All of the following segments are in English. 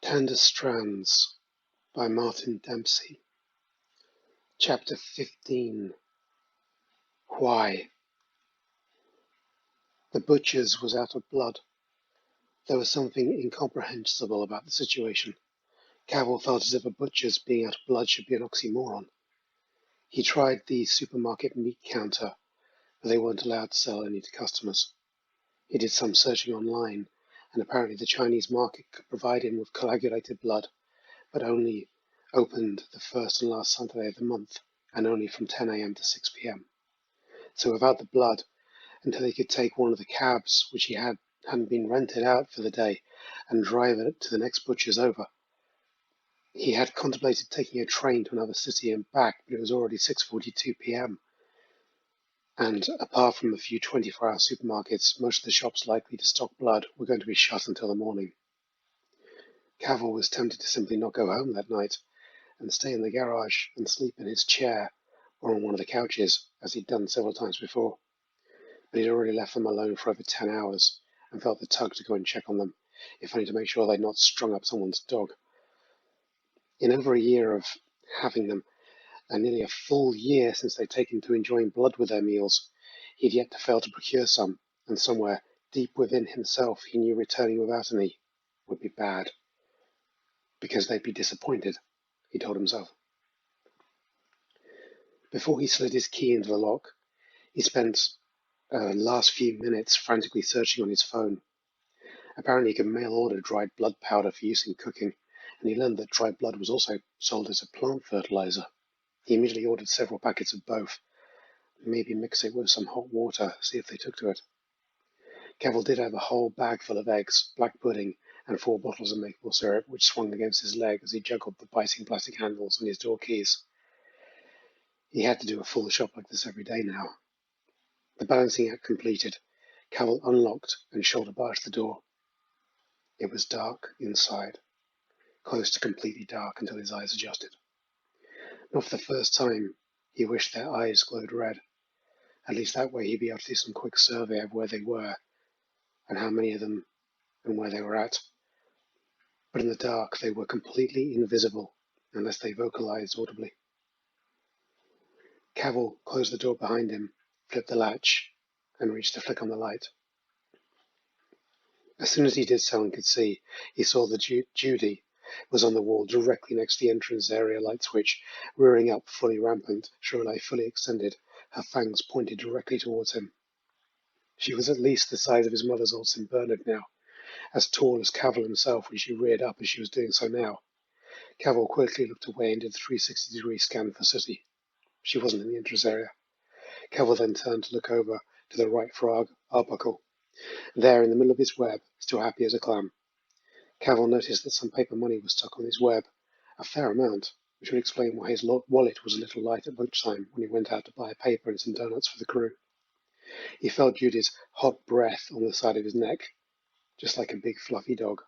Tender Strands by Martin Dempsey. Chapter 15. Why? The butcher's was out of blood. There was something incomprehensible about the situation. Cavil felt as if a butcher's being out of blood should be an oxymoron. He tried the supermarket meat counter, but they weren't allowed to sell any to customers. He did some searching online, and apparently the Chinese market could provide him with coagulated blood, but only opened the first and last Sunday of the month, and only from 10 a.m. to 6 p.m. So without the blood, until he could take one of the cabs which hadn't been rented out for the day and drive it to the next butcher's over. He had contemplated taking a train to another city and back, but it was already 6:42 p.m. And apart from a few 24-hour supermarkets, most of the shops likely to stock blood were going to be shut until the morning. Cavil was tempted to simply not go home that night and stay in the garage and sleep in his chair or on one of the couches, as he'd done several times before. But he'd already left them alone for over 10 hours and felt the tug to go and check on them, if only to make sure they'd not strung up someone's dog. In over a year of having them, and nearly a full year since they'd taken to enjoying blood with their meals, he'd yet to fail to procure some, and somewhere deep within himself he knew returning without any would be bad. Because they'd be disappointed, he told himself. Before he slid his key into the lock, he spent the last few minutes frantically searching on his phone. Apparently he could mail order dried blood powder for use in cooking, and he learned that dried blood was also sold as a plant fertilizer. He immediately ordered several packets of both, maybe mix it with some hot water, see if they took to it. Cavil did have a whole bag full of eggs, black pudding, and 4 bottles of maple syrup, which swung against his leg as he juggled the biting plastic handles on his door keys. He had to do a full shop like this every day now. The balancing act completed, Cavil unlocked and shoulder barged the door. It was dark inside, close to completely dark until his eyes adjusted. Not for the first time, he wished their eyes glowed red. At least that way he'd be able to do some quick survey of where they were, and how many of them, and where they were at. But in the dark they were completely invisible, unless they vocalized audibly. Cavil closed the door behind him, flipped the latch, and reached to flick on the light. As soon as he did so and could see, he saw that Judy was on the wall directly next to the entrance area light switch, rearing up, fully rampant, shrill-eye fully extended, her fangs pointed directly towards him. She was at least the size of his mother's old St. Bernard now, as tall as Cavil himself when she reared up as she was doing so now. Cavil quickly looked away and did the 360-degree scan for Sooty. She wasn't in the entrance area. Cavil then turned to look over to the right for Arbuckle. There, in the middle of his web, still happy as a clam. Cavil noticed that some paper money was stuck on his web, a fair amount, which would explain why his wallet was a little light at lunchtime when he went out to buy a paper and some donuts for the crew. He felt Judy's hot breath on the side of his neck, just like a big fluffy dog.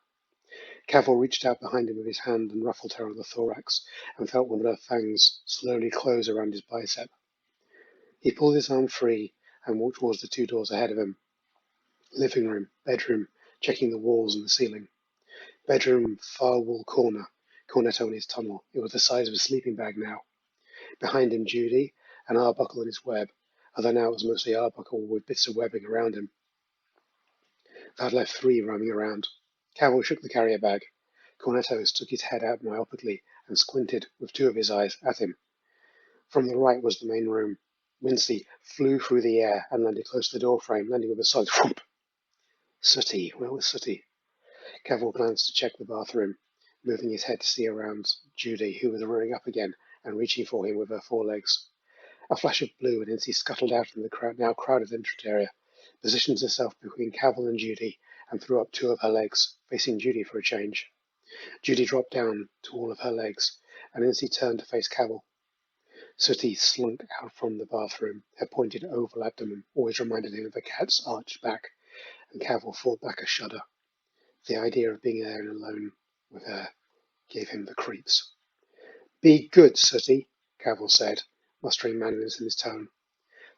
Cavil reached out behind him with his hand and ruffled her on the thorax, and felt one of her fangs slowly close around his bicep. He pulled his arm free and walked towards the 2 doors ahead of him. Living room, bedroom, checking the walls and the ceiling. Bedroom, far wall corner, Cornetto in his tunnel. It was the size of a sleeping bag now. Behind him, Judy, and Arbuckle in his web, although now it was mostly Arbuckle with bits of webbing around him. That left 3 roaming around. Cavil shook the carrier bag. Cornetto stuck his head out myopically and squinted with 2 of his eyes at him. From the right was the main room. Wincy flew through the air and landed close to the doorframe, landing with a solid whoop. Sooty, where was Sooty? Cavil glanced to check the bathroom, moving his head to see around Judy, who was rearing up again and reaching for him with her forelegs. A flash of blue, and Incy scuttled out in the now crowded entrance area, positioned herself between Cavil and Judy, and threw up 2 of her legs, facing Judy for a change. Judy dropped down to all of her legs, and Incy turned to face Cavil. Sooty slunk out from the bathroom, her pointed oval abdomen always reminded him of a cat's arched back, and Cavil fought back a shudder. The idea of being there alone with her gave him the creeps. "Be good, Sooty," Cavil said, mustering manliness in his tone.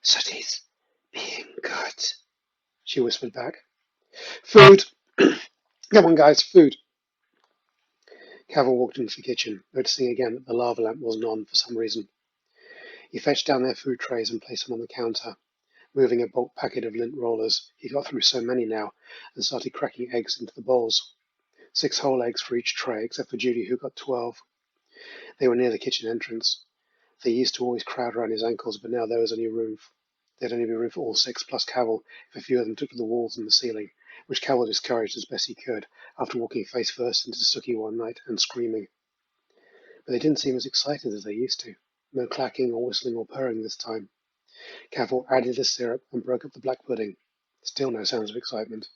"Sooty's being good," she whispered back. "Food! Come on, guys, food!" Cavill walked into the kitchen, noticing again that the lava lamp wasn't on for some reason. He fetched down their food trays and placed them on the counter. Moving a bulk packet of lint rollers, he got through so many now and started cracking eggs into the bowls. 6 whole eggs for each tray, except for Judy, who got 12. They were near the kitchen entrance. They used to always crowd around his ankles, but now there was only room. There'd only be room for all 6 plus Cavill if a few of them took to the walls and the ceiling, which Cavill discouraged as best he could after walking face first into Sookie one night and screaming. But they didn't seem as excited as they used to. No clacking or whistling or purring this time. Cavill added the syrup and broke up the black pudding. Still no sounds of excitement.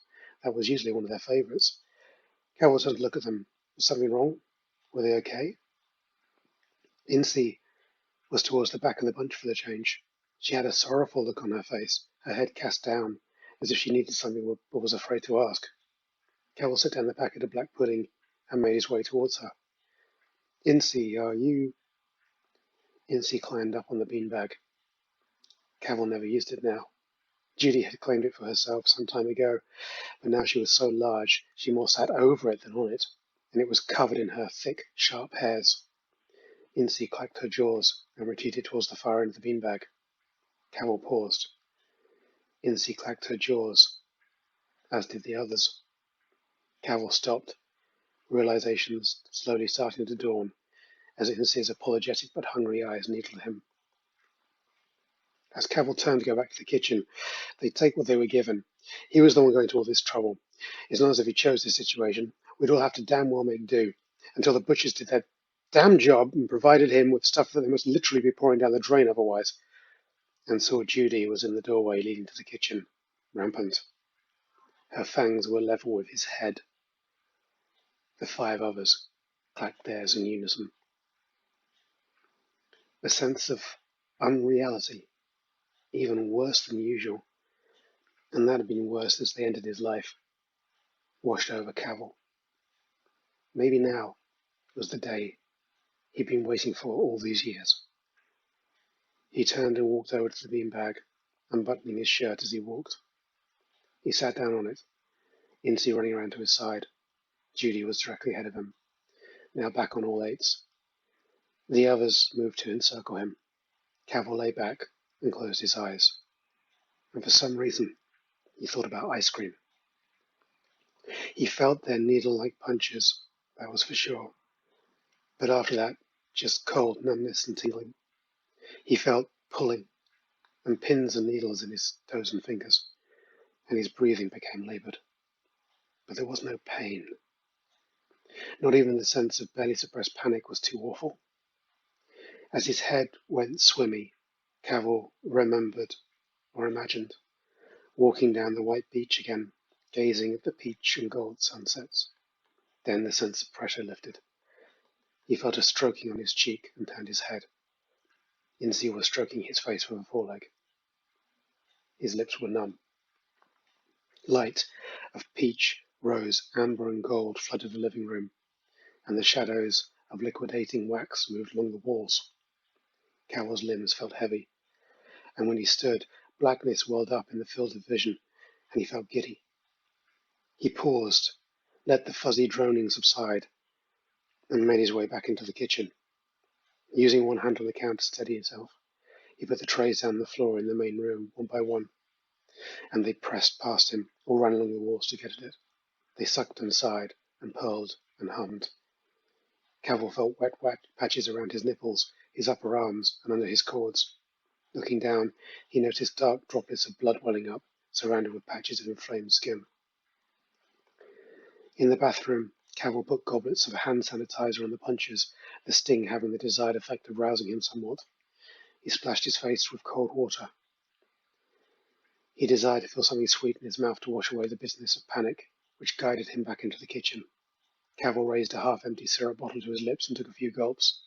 That was usually one of their favourites. Cavill turned to look at them. Was something wrong? Were they okay? Incy was towards the back of the bunch for the change. She had a sorrowful look on her face, her head cast down, as if she needed something but was afraid to ask. Cavill set down the packet of black pudding and made his way towards her. Incy, are you... Incy climbed up on the beanbag. Cavill never used it now. Judy had claimed it for herself some time ago, but now she was so large she more sat over it than on it, and it was covered in her thick, sharp hairs. Incy clacked her jaws and retreated towards the far end of the beanbag. Cavill paused. Incy clacked her jaws, as did the others. Cavill stopped, realizations slowly starting to dawn, as Incy's apologetic but hungry eyes needled him. As Cavill turned to go back to the kitchen, they'd take what they were given. He was the one going to all this trouble. It's not as if he chose this situation. We'd all have to damn well make do, until the butchers did their damn job and provided him with stuff that they must literally be pouring down the drain otherwise. And saw Judy was in the doorway leading to the kitchen, rampant. Her fangs were level with his head. The 5 others clacked theirs in unison. A sense of unreality, even worse than usual, and that had been worse as they ended his life, washed over Cavill. Maybe now was the day he'd been waiting for all these years. He turned and walked over to the beanbag, unbuttoning his shirt as he walked. He sat down on it, Incy running around to his side. Judy was directly ahead of him, now back on all 8s. The others moved to encircle him. Cavill lay back and closed his eyes. And for some reason, he thought about ice cream. He felt their needle-like punches, that was for sure. But after that, just cold numbness and tingling. He felt pulling, and pins and needles in his toes and fingers, and his breathing became laboured. But there was no pain. Not even the sense of barely suppressed panic was too awful. As his head went swimmy, Cavill remembered, or imagined, walking down the white beach again, gazing at the peach and gold sunsets. Then the sense of pressure lifted. He felt a stroking on his cheek and turned his head. Incy was stroking his face with a foreleg. His lips were numb. Light of peach, rose, amber and gold flooded the living room, and the shadows of liquidating wax moved along the walls. Cavill's limbs felt heavy, and when he stood, blackness welled up in the field of vision, and he felt giddy. He paused, let the fuzzy droning subside, and made his way back into the kitchen. Using one hand on the counter to steady himself, he put the trays down the floor in the main room, one by one, and they pressed past him, or ran along the walls to get at it. They sucked and sighed, and purled, and hummed. Cavill felt wet patches around his nipples, his upper arms, and under his cords. Looking down, he noticed dark droplets of blood welling up, surrounded with patches of inflamed skin. In the bathroom, Cavill put goblets of hand sanitizer on the punches, the sting having the desired effect of rousing him somewhat. He splashed his face with cold water. He desired to feel something sweet in his mouth to wash away the bitterness of panic, which guided him back into the kitchen. Cavill raised a half-empty syrup bottle to his lips and took a few gulps.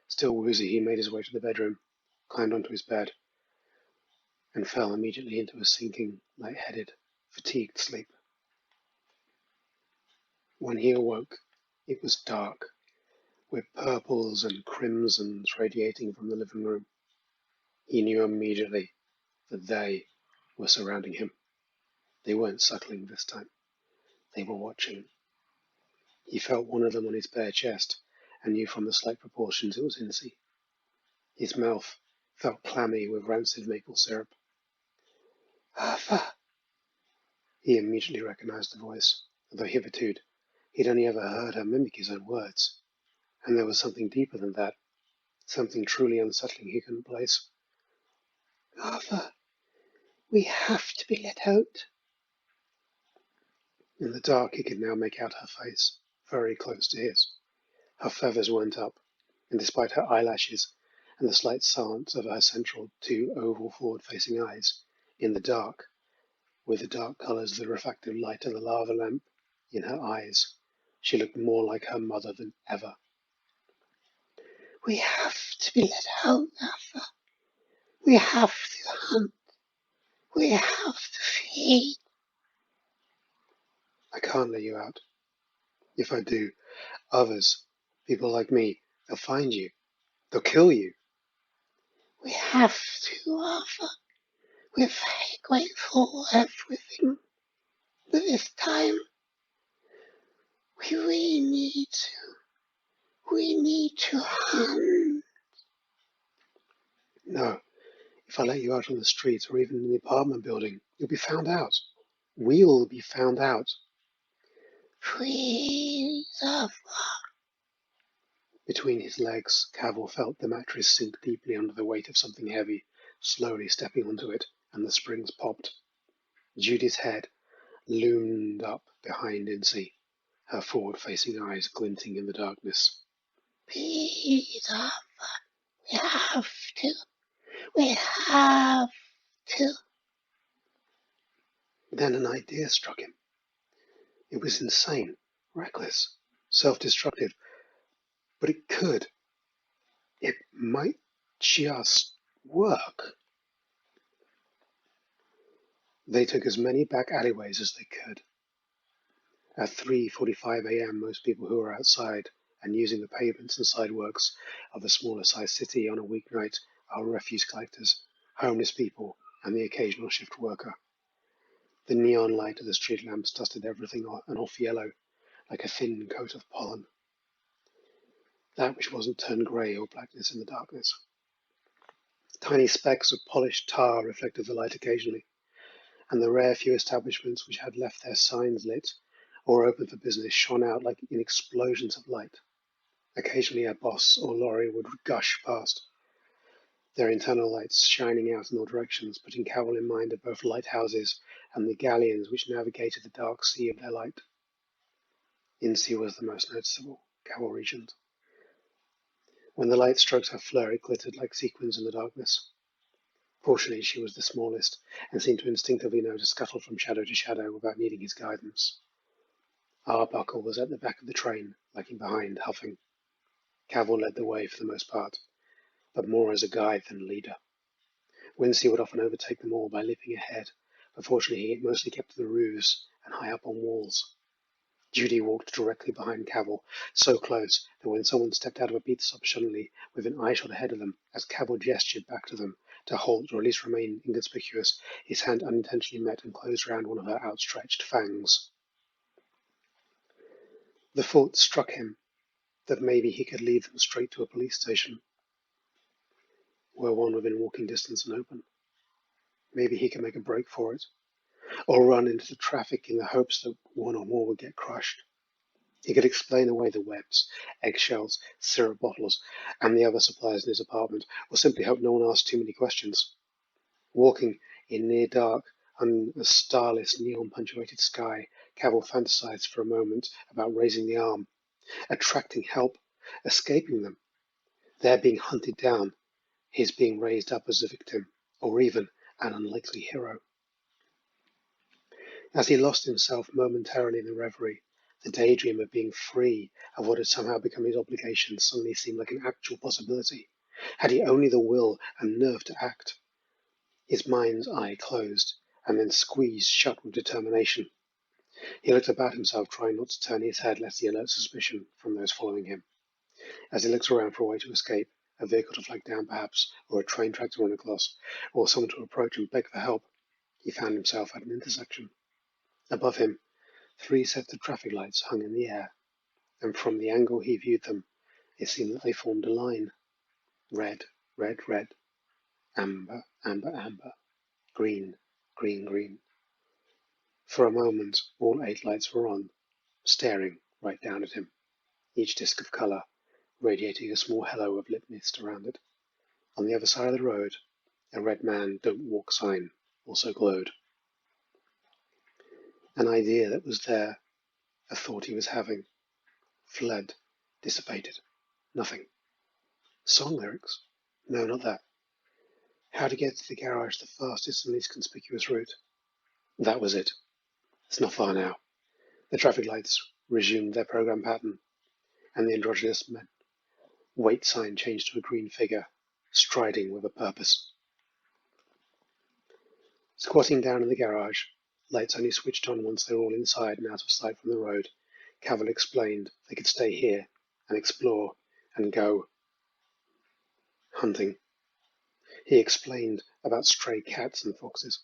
Still woozy, he made his way to the bedroom, climbed onto his bed, and fell immediately into a sinking, light-headed, fatigued sleep. When he awoke, it was dark, with purples and crimsons radiating from the living room. He knew immediately that they were surrounding him. They weren't suckling this time. They were watching. He felt one of them on his bare chest, and knew from the slight proportions it was Incy. His mouth felt clammy with rancid maple syrup. "Arthur!" He immediately recognized the voice, though hitherto he'd only ever heard her mimic his own words. And there was something deeper than that, something truly unsettling he couldn't place. "Arthur, we have to be let out." In the dark he could now make out her face, very close to his. Her feathers weren't up, and despite her eyelashes and the slight slant of her central two oval forward-facing eyes, in the dark, with the dark colours of the refractive light of the lava lamp in her eyes, she looked more like her mother than ever. "We have to be let out, Arthur. We have to hunt. We have to feed." "I can't let you out. If I do, others, people like me, they'll find you. They'll kill you." "We have to, Arthur. We're very grateful for everything. But this time, we really need to. We need to hunt." "No, if I let you out on the street or even in the apartment building, you'll be found out. We'll be found out." "Please, Arthur." Between his legs, Cavil felt the mattress sink deeply under the weight of something heavy, slowly stepping onto it, and the springs popped. Judy's head loomed up behind Incy, her forward-facing eyes glinting in the darkness. "Please, Arthur, we have to. We have to." Then an idea struck him. It was insane, reckless, self-destructive, but it could. It might just work. They took as many back alleyways as they could. At 3:45 a.m., most people who were outside and using the pavements and sidewalks of a smaller-sized city on a weeknight are refuse collectors, homeless people, and the occasional shift worker. The neon light of the street lamps dusted everything off yellow, like a thin coat of pollen. That which wasn't turned grey or blackness in the darkness. Tiny specks of polished tar reflected the light occasionally, and the rare few establishments which had left their signs lit or open for business shone out like in explosions of light. Occasionally a bus or lorry would gush past, their internal lights shining out in all directions, putting Cavil in mind of both lighthouses and the galleons which navigated the dark sea of their light. Incy was the most noticeable, Cavil reasoned. When the light stroked her fur, it glittered like sequins in the darkness. Fortunately, she was the smallest, and seemed to instinctively know to scuttle from shadow to shadow without needing his guidance. Arbuckle was at the back of the train, lagging behind, huffing. Cavil led the way for the most part, but more as a guide than a leader. Wincy would often overtake them all by leaping ahead, but fortunately he mostly kept to the roofs and high up on walls. Judy walked directly behind Cavil, so close that when someone stepped out of a pizza shop suddenly, with an eye shot ahead of them, as Cavil gestured back to them to halt or at least remain inconspicuous, his hand unintentionally met and closed round one of her outstretched fangs. The thought struck him that maybe he could lead them straight to a police station, were one within walking distance and open. Maybe he could make a break for it, or run into the traffic in the hopes that one or more would get crushed. He could explain away the webs, eggshells, syrup bottles, and the other supplies in his apartment, or simply hope no one asked too many questions. Walking in near dark, under a starless, neon-punctuated sky, Cavil fantasized for a moment about raising the arm, attracting help, escaping them, their being hunted down, his being raised up as a victim, or even an unlikely hero. As he lost himself momentarily in the reverie, the daydream of being free of what had somehow become his obligation suddenly seemed like an actual possibility, had he only the will and nerve to act. His mind's eye closed, and then squeezed shut with determination. He looked about himself, trying not to turn his head lest he alert suspicion from those following him. As he looked around for a way to escape, a vehicle to flag down perhaps, or a train track to run across, or someone to approach and beg for help, he found himself at an intersection. Above him, 3 sets of traffic lights hung in the air. and from the angle he viewed them, it seemed that they formed a line. Red, red, red, amber, amber, amber, green, green, green. For a moment, all 8 lights were on, staring right down at him, each disk of colour radiating a small halo of lit mist around it. On the other side of the road, a red man don't walk sign also glowed. An idea that was there, a thought he was having, fled, dissipated. Nothing. Song lyrics? No, not that. How to get to the garage the fastest and least conspicuous route. That was it. It's not far now. The traffic lights resumed their program pattern, and the androgynous wait sign changed to a green figure, striding with a purpose. Squatting down in the garage, lights only switched on once they were all inside and out of sight from the road, Cavill explained they could stay here and explore and go hunting. He explained about stray cats and foxes.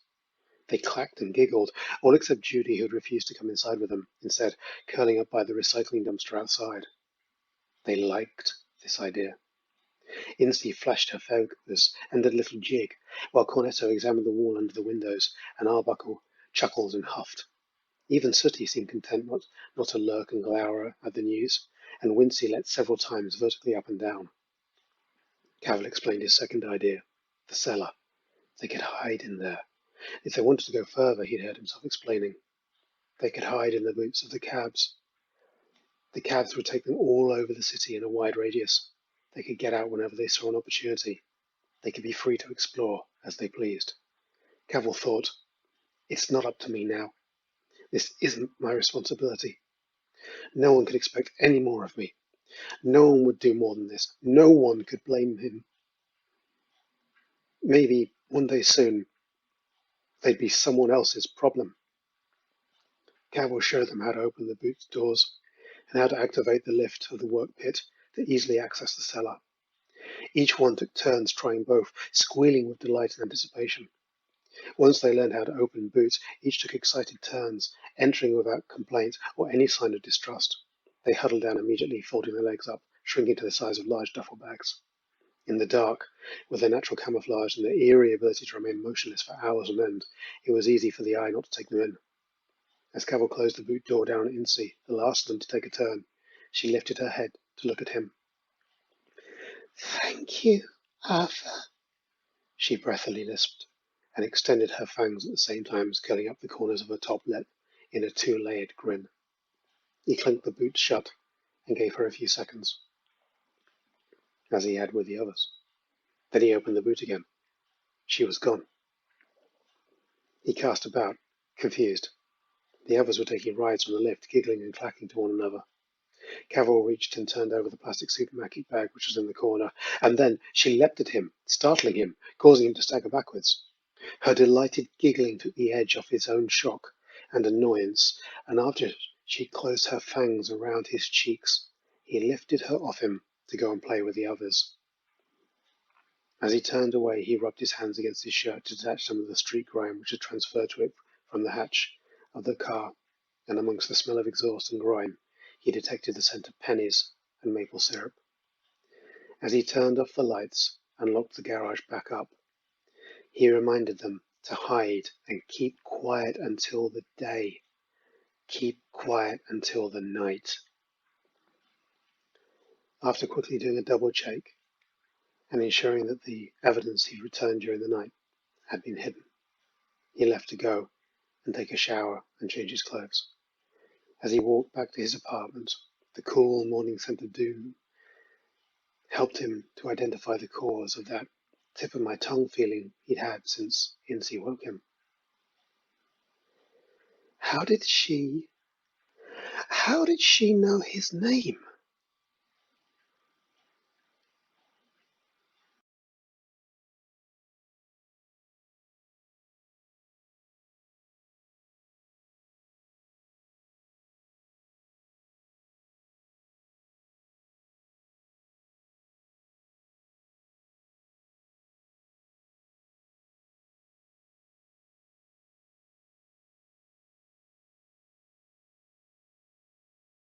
They clacked and giggled, all except Judy, who had refused to come inside with them, instead curling up by the recycling dumpster outside. They liked this idea. Incy flashed her focus and did a little jig, while Cornetto examined the wall under the windows, and Arbuckle chuckled and huffed. Even Sooty seemed content not to lurk and glower at the news, and Wincy leapt several times vertically up and down. Cavill explained his second idea, the cellar. They could hide in there. If they wanted to go further, he'd heard himself explaining. They could hide in the boots of the cabs. The cabs would take them all over the city in a wide radius. They could get out whenever they saw an opportunity. They could be free to explore as they pleased. Cavill thought, it's not up to me now. This isn't my responsibility. No one could expect any more of me. No one would do more than this. No one could blame him. Maybe one day soon they'd be someone else's problem. Cavill showed them how to open the boot doors and how to activate the lift of the work pit to easily access the cellar. Each one took turns trying both, squealing with delight and anticipation. Once they learned how to open boots, each took excited turns, entering without complaint or any sign of distrust. They huddled down immediately, folding their legs up, shrinking to the size of large duffel bags. In the dark, with their natural camouflage and their eerie ability to remain motionless for hours on end, it was easy for the eye not to take them in. As Cavill closed the boot door down on Incy, the last of them to take a turn, she lifted her head to look at him. "Thank you, Arthur," she breathily lisped, and extended her fangs at the same time, curling up the corners of her top lip in a 2-layered grin. He clanked the boot shut and gave her a few seconds, as he had with the others. Then he opened the boot again. She was gone. He cast about, confused. The others were taking rides on the lift, giggling and clacking to one another. Cavill reached and turned over the plastic supermarket bag which was in the corner, and then she leapt at him, startling him, causing him to stagger backwards. Her delighted giggling took the edge off his own shock and annoyance, and after she closed her fangs around his cheeks, he lifted her off him to go and play with the others. As he turned away, he rubbed his hands against his shirt to detach some of the street grime which had transferred to it from the hatch of the car, and amongst the smell of exhaust and grime, he detected the scent of pennies and maple syrup. As he turned off the lights and locked the garage back up, he reminded them to hide and keep quiet until the day. Keep quiet until the night. After quickly doing a double check and ensuring that the evidence he'd returned during the night had been hidden, he left to go and take a shower and change his clothes. As he walked back to his apartment, the cool morning scent of doom helped him to identify the cause of that tip-of-my-tongue feeling he'd had since Incy woke him. How did she know his name?